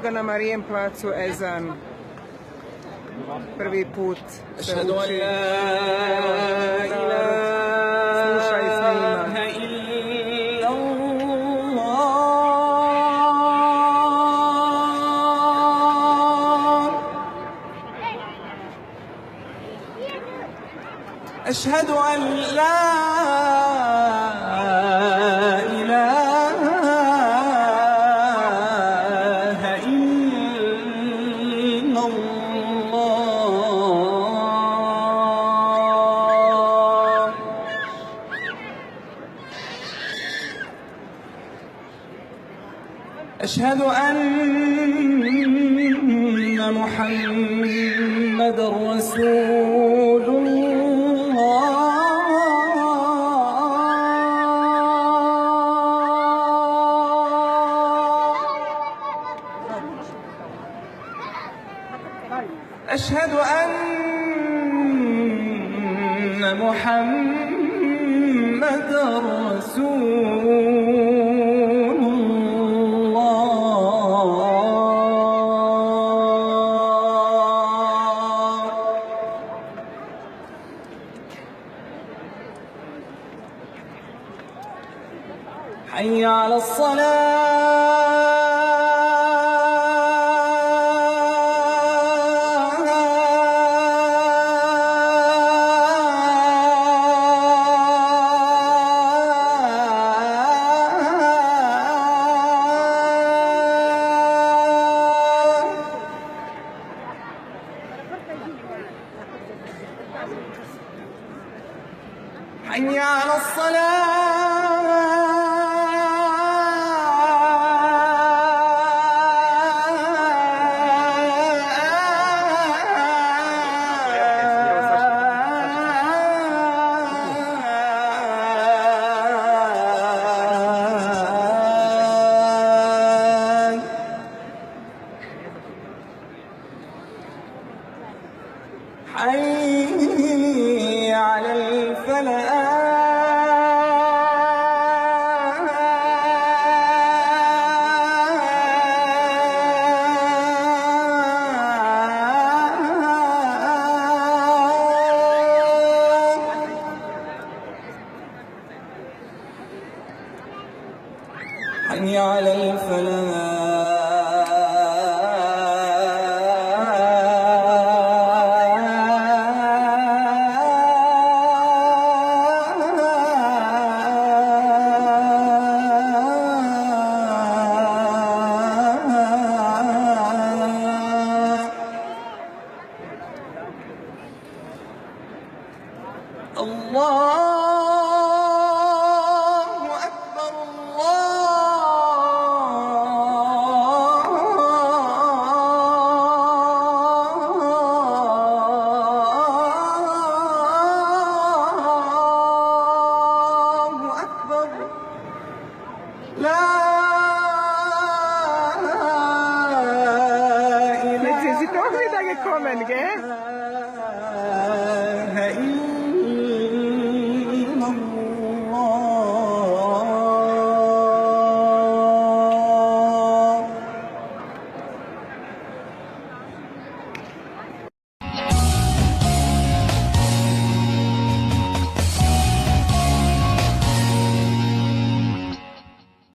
ga na Marijem placu ezan. Prvi put se uči. Slušaj s njima. أشهد أن لا إله إلا الله. أشهد أن محمدًا رسول الله. أشهد أن محمدًا رسول الله. حي على حي على حي على الفلاح. حي على الفلاح. الله أكبر الله أكبر. لا Ti si to vidjeli komen, ge?